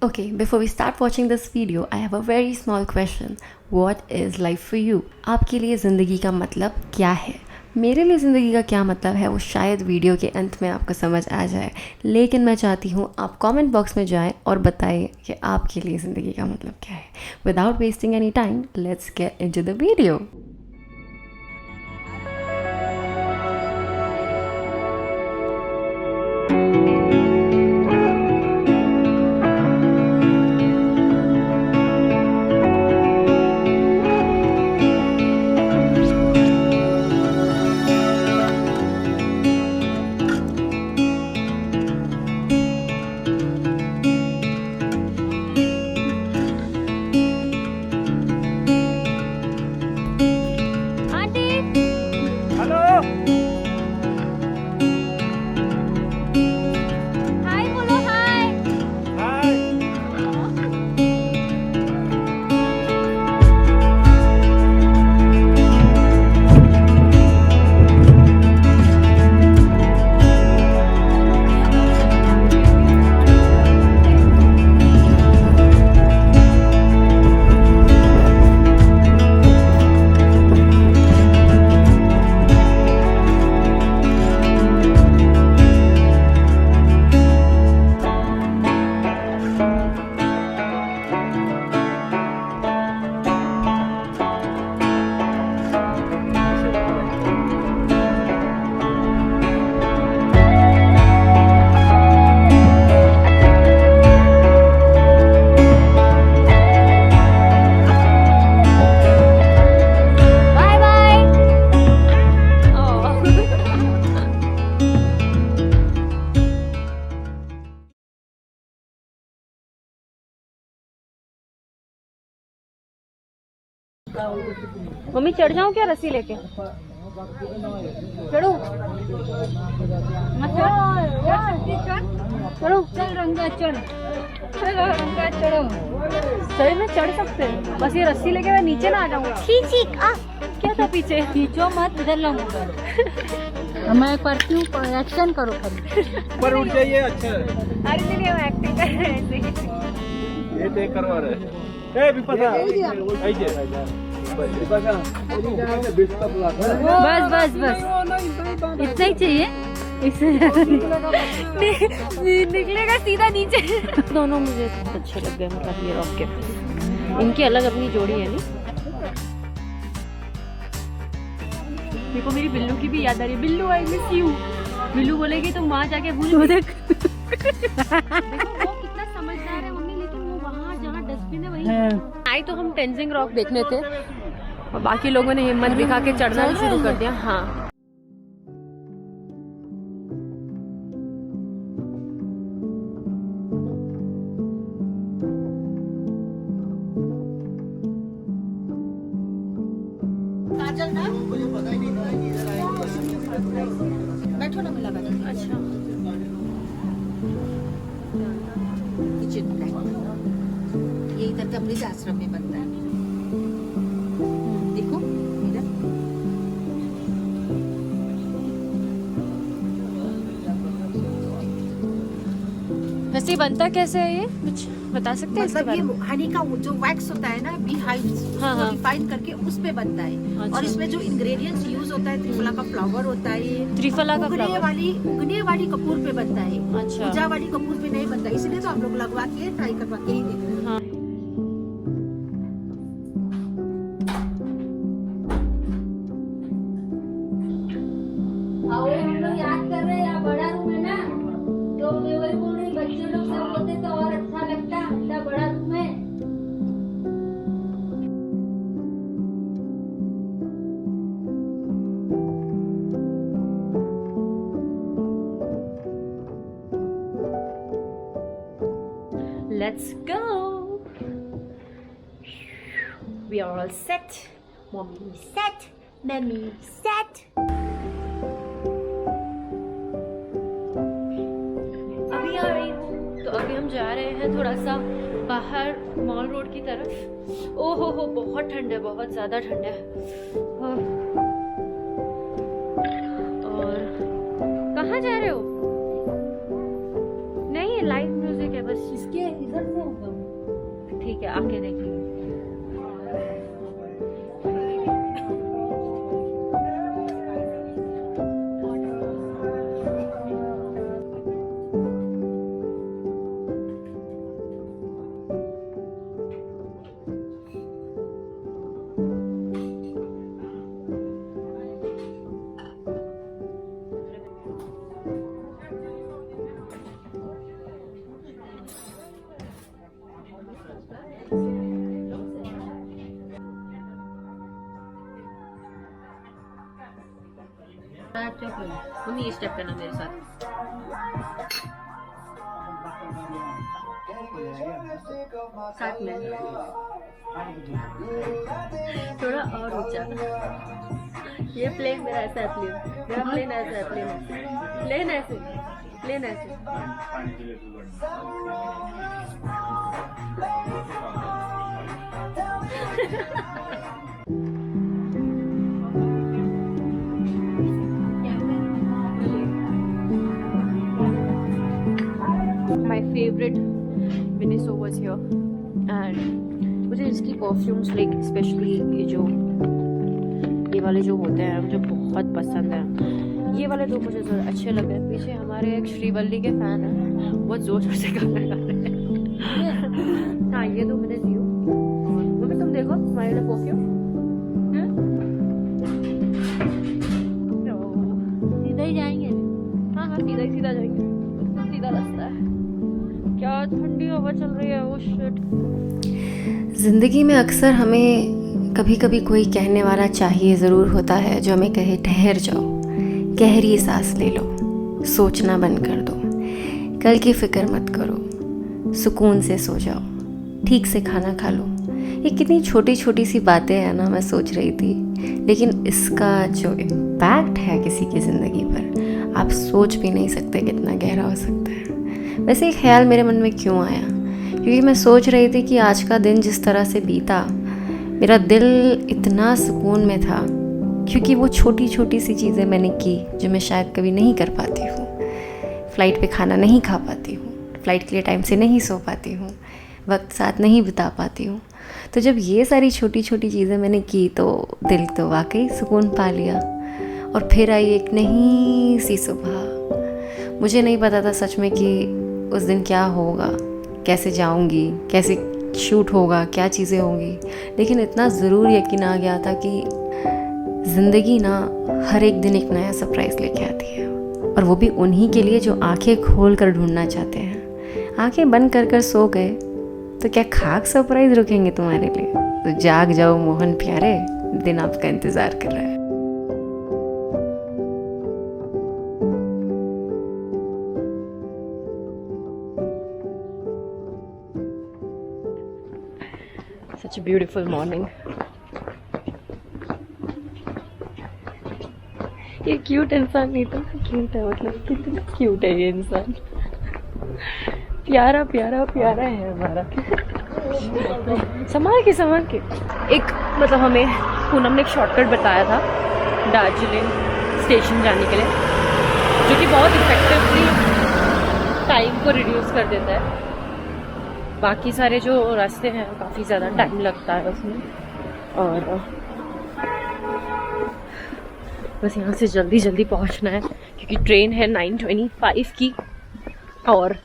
Okay, before we start watching this video, I have a very small question. What is life for you? आपके लिए ज़िंदगी का मतलब क्या है? मेरे लिए ज़िंदगी का क्या मतलब है वो शायद वीडियो के अंत में आपको समझ आ जाए, लेकिन मैं चाहती हूँ आप कमेंट बॉक्स में जाएं और बताएं कि आपके लिए ज़िंदगी का मतलब क्या है. Without wasting any time, let's get into the video. Mummy चढ़ जाऊं क्या रस्सी लेके? चढ़ू चढ़ो चल रंगा चढ़ चलो रंगा चढ़ो. सही में चढ़ सकते हैं, बस ये रस्सी लेके मैं नीचे ना आ जाऊंगा. ठीक आ क्या था पीछे? खींचो मत, इधर लाऊंगा. मैं करती हूँ, एक्शन करो पर उठ जाइए. अच्छा अरे चलिए हम एक्टिंग कर रहे हैं. ये टेक करवा रहे हैं. विपाशा बस इतना ही चाहिए, इससे निकलेगा सीधा नीचे. दोनों मुझे बहुत अच्छे लग गए, मतलब ये रॉकेट, इनकी अलग अपनी जोड़ी है. नहीं देखो मेरी बिल्लू की भी याद आ रही है. Billu I miss you. Billu बोलेगी तो वहाँ जाके भूल. देखो वो कितना समझदार है मम्मी, लेकिन वो वहाँ जहाँ डस्टबिन है वहीं. आई तो हम टेंजिंग रॉक देखने थे और बाकी लोगों ने हिम्मत दिखा के चढ़ना शुरू कर दिया. हाँ बैठो ना, मिला बैठो. अच्छा किचन का ये इधर का अमृत आश्रम में बनता है. देखो इधर वैसे बनता कैसे है ये, कुछ बता सकते हैं? मतलब ये हनी का जो वैक्स होता है ना, बी हाइव हाँ. रिफाइन करके उस पे बनता है. अच्छा. और इसमें जो इंग्रेडिएंट्स यूज होता है, त्रिफला का फ्लावर होता है. ये त्रिफला का फ्लावर उगने वाली कपूर पे बनता है. अच्छा. पूजा वाली कपूर पे नहीं बनता, इसलिए तो हम लोग लगवा के ट्राई करवा के ही देख रहे हैं. हाँ. हम लोग याद कर रहे हैं, बड़ा रूम है ना, तो मैं वही बोल रही, बच्चे लोग सब होते तो और अच्छा लगता. इतना बड़ा रूम है. Let's go. We are all set. Mommy set. Mommy set. अभी आ रही हूँ, तो अभी हम जा रहे हैं थोड़ा सा बाहर मॉल रोड की तरफ. ओहो हो बहुत ठंड है, बहुत ज़्यादा ठंड है. और कहाँ जा रहे हो? नहीं, लाइव म्यूजिक है बस. इसके किधर से हो तुम? ठीक है, आके देख लो। मम्मी ये स्टेप करना मेरे साथ। साथ में थोड़ा और ऊंचा। ये प्लेन मेरा ऐसा है, प्लेन मेरा प्लेन ऐसा है, प्लेन ऐसे, प्लेन ऐसे, प्लेन ऐसे। My favorite Miniso was here and मुझे इसकी परफ्यूम्स लाइक स्पेशली ये वाले जो होते हैं मुझे बहुत पसंद है। ये वाले दो मुझे ज़रा अच्छे लगे। पीछे हमारे एक श्रीवल्ली के फैन हैं, बहुत ज़ोर ज़ोर से गाना गा रहे हैं। हाँ ये दो मैंने दी हो। मम्मी तुम देखो हमारे लिए परफ्यूम सीधा ही जाएंगे। हाँ हाँ सीधा ही सीधा जाएंगे, सीधा रास्ता है। क्या ठंडी हवा चल रही है। वो शिट। ज़िंदगी में अक्सर हमें कभी कभी कोई कहने वाला चाहिए ज़रूर होता है जो हमें कहे ठहर जाओ, गहरी सांस ले लो, सोचना बंद कर दो, कल की फ़िक्र मत करो, सुकून से सो जाओ, ठीक से खाना खा लो। ये कितनी छोटी छोटी सी बातें हैं ना, मैं सोच रही थी, लेकिन इसका जो इम्पैक्ट है किसी की ज़िंदगी पर आप सोच भी नहीं सकते कितना गहरा हो सकता है। वैसे एक ख्याल मेरे मन में क्यों आया, क्योंकि मैं सोच रही थी कि आज का दिन जिस तरह से बीता, मेरा दिल इतना सुकून में था क्योंकि वो छोटी छोटी सी चीज़ें मैंने की जो मैं शायद कभी नहीं कर पाती हूँ। फ़्लाइट पे खाना नहीं खा पाती हूँ, फ़्लाइट के लिए टाइम से नहीं सो पाती हूँ, वक्त साथ नहीं बिता पाती हूँ। तो जब ये सारी छोटी छोटी चीज़ें मैंने की तो दिल तो वाकई सुकून पा लिया। और फिर आई एक नई सी सुबह। मुझे नहीं पता था सच में कि उस दिन क्या होगा, कैसे जाऊंगी, कैसे शूट होगा, क्या चीज़ें होंगी, लेकिन इतना ज़रूर यकीन आ गया था कि ज़िंदगी ना हर एक दिन एक नया सरप्राइज़ लेके आती है, और वो भी उन्हीं के लिए जो आंखें खोल कर ढूंढना चाहते हैं। आंखें बंद कर कर सो गए तो क्या खाक सरप्राइज़ रुकेंगे तुम्हारे लिए? तो जाग जाओ मोहन प्यारे, दिन आपका इंतज़ार कर रहा है। Such a beautiful morning. ये क्यूट इंसान नहीं तो क्यूट है, मतलब कितना क्यूट है ये इंसान। प्यारा प्यारा प्यारा है हमारा। संभाल के एक मतलब हमें पूनम ने एक शॉर्टकट बताया था दार्जिलिंग स्टेशन जाने के लिए, जो कि बहुत इफेक्टिवली टाइम को रिड्यूस कर देता है। बाकी सारे जो रास्ते हैं काफ़ी ज़्यादा टाइम लगता है उसमें, और बस यहाँ से जल्दी जल्दी पहुँचना है क्योंकि ट्रेन है 9:25 की। और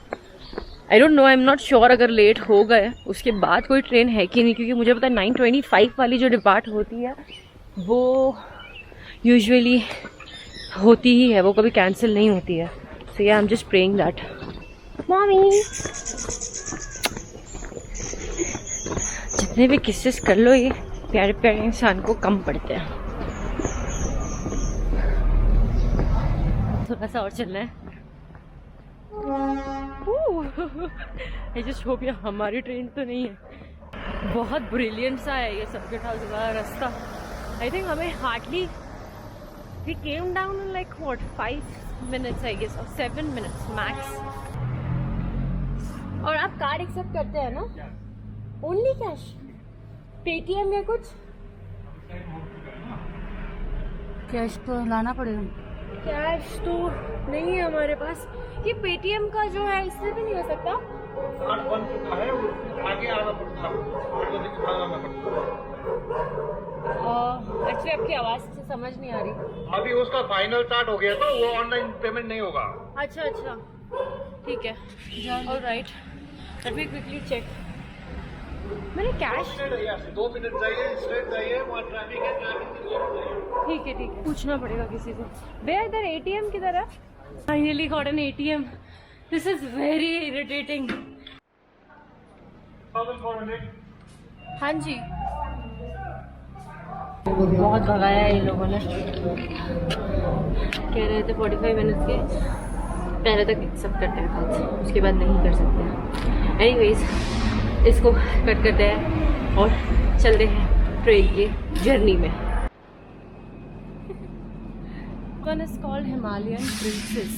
I don't know, I am not sure अगर लेट हो गए उसके बाद कोई ट्रेन है कि नहीं, क्योंकि मुझे पता है 9:25 वाली जो डिपार्ट होती है वो यूजुअली होती ही है, वो कभी कैंसिल नहीं होती है। So yeah I am just praying that. Mommy जितने भी किस्सेस कर लो ये प्यारे प्यारे इंसान को कम पड़ते हैं। थोड़ा सा और चलना है। आई जस्ट होप ये हमारी ट्रेन तो नहीं है। बहुत ब्रिलियंट सा है ये सर्किट हाउस वाला रास्ता। आई थिंक हमें hardly we came down in like what 5 minutes I guess, और 7 minutes मैक्स। और आप कार्ड एक्सेप्ट करते हैं ना? ओनली कैश, पेटीएम या कुछ? कैश तो लाना पड़ेगा। कैश तो नहीं है हमारे पास। ये पेटीएम का जो है इससे भी नहीं हो सकता? 8 बन चुका है, आगे आना पड़ता है, 8 बजे के बाद आना पड़ता है। एक्चुअली आपकी आवाज़ से समझ नहीं आ रही। अभी उसका फाइनल स्टार्ट हो गया तो वो ऑनलाइन पेमेंट नहीं होगा। अच्छा अच्छा, ठीक है, alright, let me quickly check. मैंने कैश, 2 मिनट जाइए, स्ट्रेट जाइए, वहाँ ट्रैफिक है, ट्रैफिक से लेफ्ट जाइए। ठीक है, पूछना पड़ेगा किसी को। भैया इधर एटीएम किधर है? Finally got an ATM, this is very irritating. 1400। हाँ जी, बहुत भगाया है इन लोगों ने। कह रहे थे 45 मिनट्स के पहले तक एक्सेप्ट करते हैं कॉल्स, उसके बाद नहीं कर सकते। एनीवेज, इसको कट करते हैं और चलते हैं ट्रेन की जर्नी में। One is called Himalayan Princess.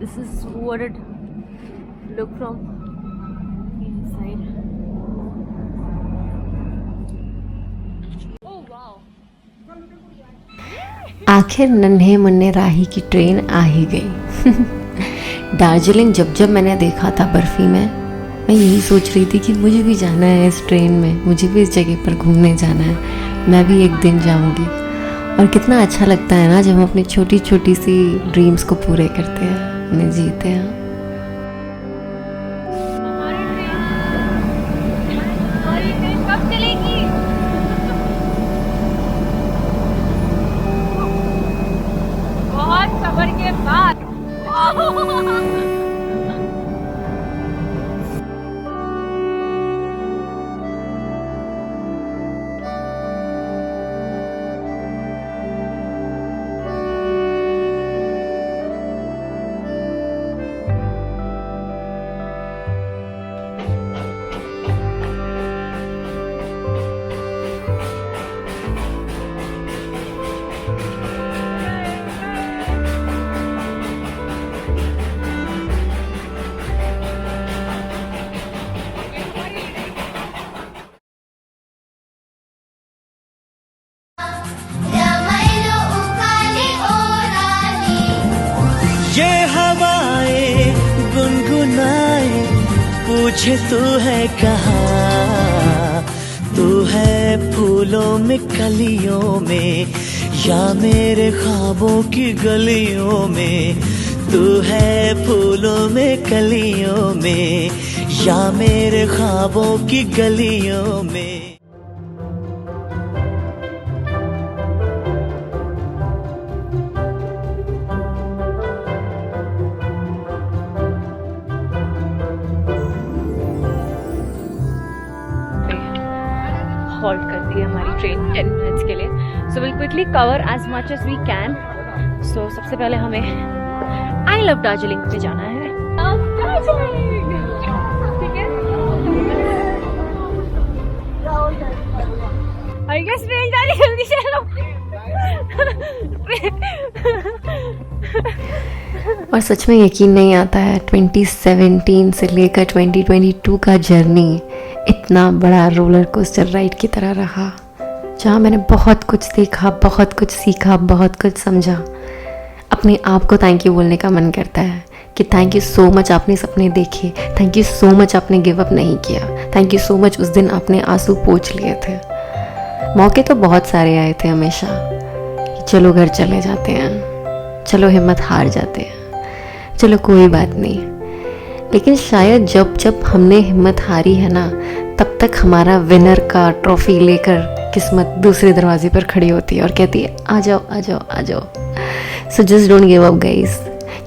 This is what it look from inside. Oh wow! आखिर नन्हे मुन्ने राही की ट्रेन आ ही गई। दार्जिलिंग जब जब मैंने देखा था बर्फ़ी में, मैं यही सोच रही थी कि मुझे भी जाना है इस ट्रेन में, मुझे भी इस जगह पर घूमने जाना है, मैं भी एक दिन जाऊंगी। और कितना अच्छा लगता है ना जब हम अपनी छोटी छोटी सी ड्रीम्स को पूरे करते हैं, उन्हें जीते हैं। हमारी ट्रेन कब चलेगी? बहुत सफर के बाद। ये हवाएं गुनगुनाए, पूछे तू है कहाँ, तू है फूलों में कलियों में या मेरे ख्वाबों की गलियों में, तू है फूलों में कलियों में या मेरे ख्वाबों की गलियों में। हॉल्ट कर दी है हमारी ट्रेन 10 मिनट्स के लिए। So will quickly cover as much as we can. So सबसे पहले हमें आई लव दार्जिलिंग पे जाना है। ठीक है, आई गेस ट्रेन जा रही है, जल्दी चलो। और सच में यकीन नहीं आता है 2017 से लेकर 2022 का जर्नी इतना बड़ा रोलर कोस्टर राइड की तरह रहा, जहाँ मैंने बहुत कुछ देखा, बहुत कुछ सीखा, बहुत कुछ समझा। अपने आप को थैंक यू बोलने का मन करता है कि थैंक यू सो मच आपने सपने देखे, थैंक यू सो मच आपने गिव अप नहीं किया, थैंक यू सो मच उस दिन आपने आंसू पोंछ लिए थे। मौके तो बहुत सारे आए थे हमेशा कि चलो घर चले जाते हैं, चलो हिम्मत हार जाते हैं, चलो कोई बात नहीं। लेकिन शायद जब जब हमने हिम्मत हारी है ना, तब तक हमारा विनर का ट्रॉफी लेकर किस्मत दूसरे दरवाजे पर खड़ी होती है और कहती है आ जाओ आ जाओ आ जाओ। So just don't give up guys,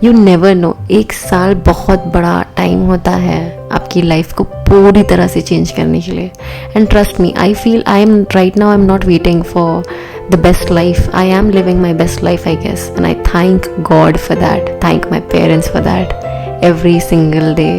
you never know, 1 साल बहुत बड़ा टाइम होता है आपकी लाइफ को पूरी तरह से चेंज करने के लिए। And trust me, I feel I am right now, I am not waiting for the best life. I am living my best life, I guess, and I thank God for that, thank my parents for that every single day.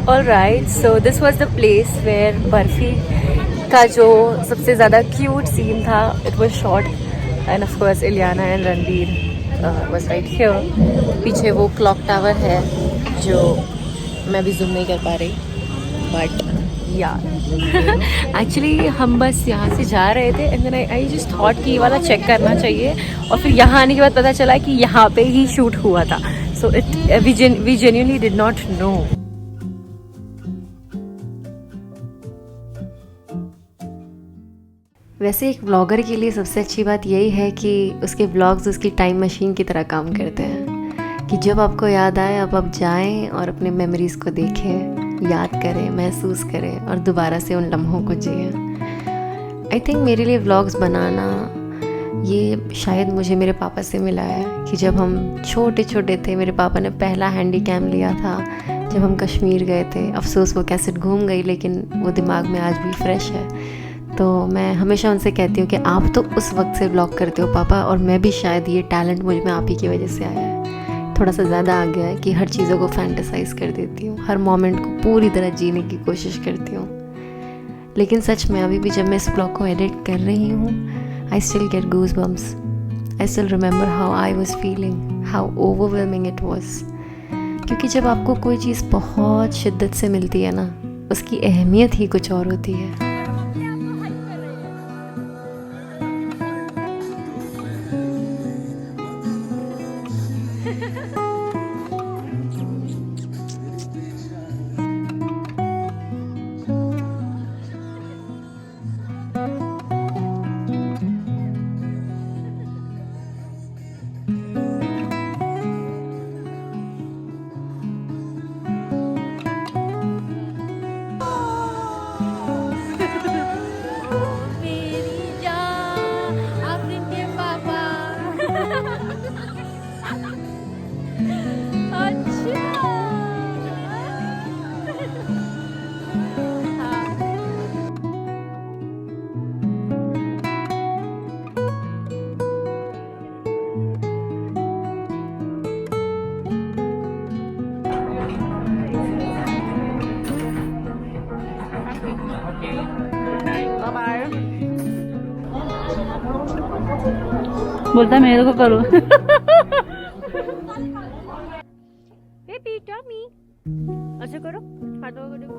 Alright, so this was the place where barfi का जो सबसे ज़्यादा cute scene था, it was shot, and of course Ileana and Ranbir was right here. पीछे वो clock tower है जो मैं भी जूम नहीं कर पा रही, बट या एक्चुअली हम बस यहाँ से जा रहे थे and then I just thought कि ये वाला चेक करना चाहिए, और फिर यहाँ आने के बाद पता चला कि यहाँ पे ही शूट हुआ था. So we genuinely did not know. वैसे एक व्लॉगर के लिए सबसे अच्छी बात यही है कि उसके व्लॉग्स उसकी टाइम मशीन की तरह काम करते हैं, कि जब आपको याद आए आप जाएं और अपने मेमोरीज़ को देखें, याद करें, महसूस करें और दोबारा से उन लम्हों को जिएं. आई थिंक मेरे लिए व्लॉग्स बनाना ये शायद मुझे मेरे पापा से मिला है, कि जब हम छोटे छोटे थे मेरे पापा ने पहला हैंडी कैम लिया था जब हम कश्मीर गए थे. अफसोस वो कैसेट घूम गई, लेकिन वो दिमाग में आज भी फ्रेश है. तो मैं हमेशा उनसे कहती हूँ कि आप तो उस वक्त से व्लॉग करते हो पापा, और मैं भी शायद ये टैलेंट मुझ में आप ही की वजह से आया है. थोड़ा सा ज़्यादा आ गया है कि हर चीज़ों को फैंटेसाइज कर देती हूँ, हर मोमेंट को पूरी तरह जीने की कोशिश करती हूँ. लेकिन सच में अभी भी जब मैं इस ब्लॉग को एडिट कर रही हूँ, I still get goose bumps. I still remember how I was feeling, how overwhelming it was. क्योंकि जब आपको कोई चीज़ बहुत शिद्दत से मिलती है ना, उसकी अहमियत ही कुछ और होती है. बोलता है मेरे को करो. बेबी टॉमी ऐसे करो, हाथ रखो, देखो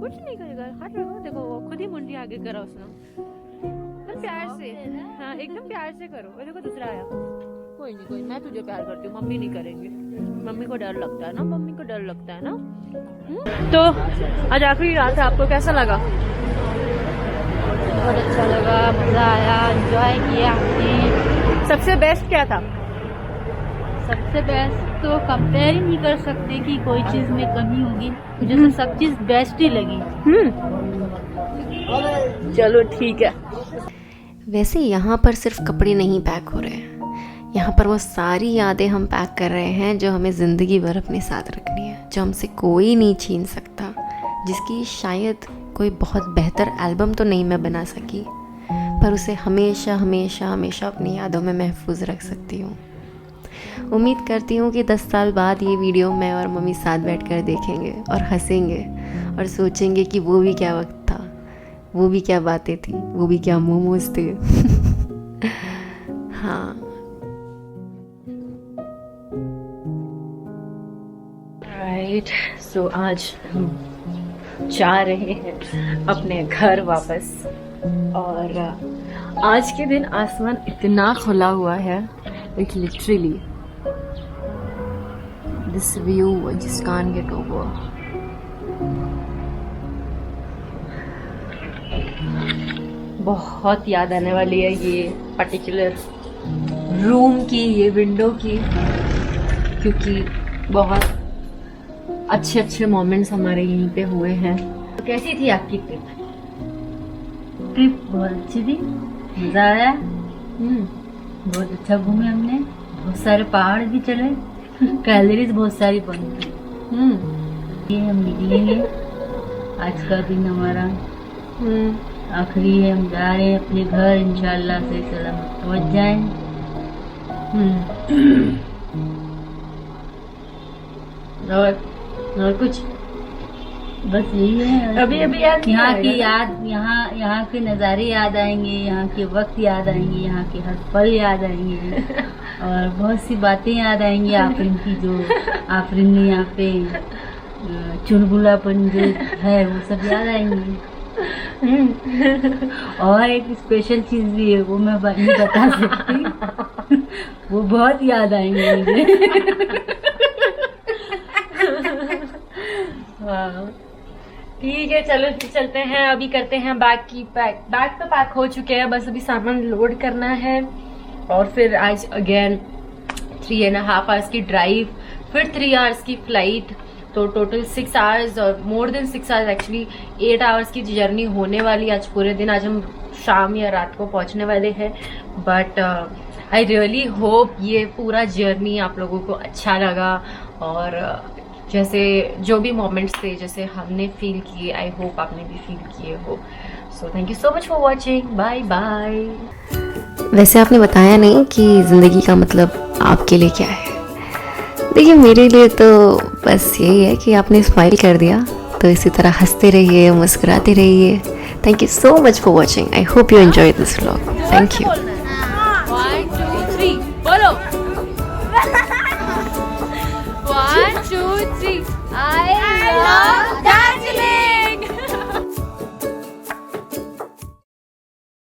कुछ नहीं करेगा, हाथ रखो, देखो वो खुद ही मुंडी आगे करा उसने. तो प्यार से, हाँ एकदम प्यार से करो. और देखो दूसरा आया. कोई नहीं, कोई, मैं तुझे प्यार करती हूँ, मम्मी नहीं करेंगे. मम्मी को डर लगता है ना, मम्मी को डर लगता है ना. तो आज आखिरी रात है, आपको कैसा लगा? बहुत अच्छा लगा, मजा आया, एंजॉय किया हमने. सबसे बेस्ट क्या था? सबसे बेस्ट तो कंपेयर ही नहीं कर सकते कि कोई चीज में कमी होगी. मुझे तो सब चीज बेस्ट ही लगी. चलो ठीक है. वैसे यहाँ पर सिर्फ कपड़े नहीं पैक हो रहे हैं, यहाँ पर वो सारी यादें हम पैक कर रहे हैं जो हमें ज़िंदगी भर अपने साथ रखनी है, जो हमसे कोई नहीं छीन सकता, जिसकी शायद कोई बहुत बेहतर एल्बम तो नहीं मैं बना सकी, पर उसे हमेशा हमेशा हमेशा अपनी यादों में महफूज रख सकती हूँ. उम्मीद करती हूँ कि 10 साल बाद ये वीडियो मैं और मम्मी साथ बैठकर देखेंगे और हंसेंगे और सोचेंगे कि वो भी क्या वक्त था, वो भी क्या बातें थी, वो भी क्या मोमोज थे. हाँ. राइट, सो आज हम जा रहे हैं अपने घर वापस, और आज के दिन आसमान इतना खुला हुआ है, it literally this view just can't get over. बहुत याद आने वाली है ये पर्टिकुलर रूम की, ये विंडो की, क्योंकि बहुत अच्छे अच्छे मोमेंट्स हमारे यहीं पे हुए हैं. तो कैसी थी आपकी ट्रिप? ट्रिप बहुत अच्छी थी, मजा आया. बहुत अच्छा घूमे हमने, बहुत सारे पहाड़ भी चले, कैलोरीज बहुत सारी बनी. ये हम निकलेंगे, आज का दिन हमारा आखिरी है. हम जा रहे हैं अपने घर, इंशाल्लाह से सलामत पहुंच जाएं. और कुछ बस यही है। अभी अभी याद नहीं यहाँ आएगा। की याद, यहाँ के नज़ारे याद आएंगे, यहाँ के वक्त याद आएंगे, यहाँ के हर पल याद आएंगे और बहुत सी बातें याद आएंगी आफरीन की, जो आफरीन ने यहाँ पे चुलबुलापन जो है वो सब याद आएंगी। और एक स्पेशल चीज भी है, वो मैं नहीं बता सकती, वो बहुत याद आएंगे मुझे। ठीक है, चलो फिर चलते हैं। अभी करते हैं बैग की पैक। बैग तो पैक हो चुके हैं, बस अभी सामान लोड करना है और फिर आज अगेन 3.5 आवर्स की ड्राइव, फिर 3 आवर्स की फ्लाइट, तो टोटल 6 आवर्स और more than 6 hours actually 8 hours की जर्नी होने वाली आज पूरे दिन। आज हम शाम या रात को पहुंचने वाले हैं, बट आई रियली होप ये पूरा जर्नी आप लोगों को अच्छा लगा और जैसे जो भी मोमेंट्स थे जैसे हमने फील किए, आई होप आपने भी फील किए हो। So thank you so much for watching, bye bye. वैसे आपने बताया नहीं कि ज़िंदगी का मतलब आपके लिए क्या है। देखिए मेरे लिए तो बस यही है कि आपने स्माइल कर दिया, तो इसी तरह हंसते रहिए, मुस्कुराते रहिए। Thank you so much for watching. I hope you enjoy this vlog. Thank you.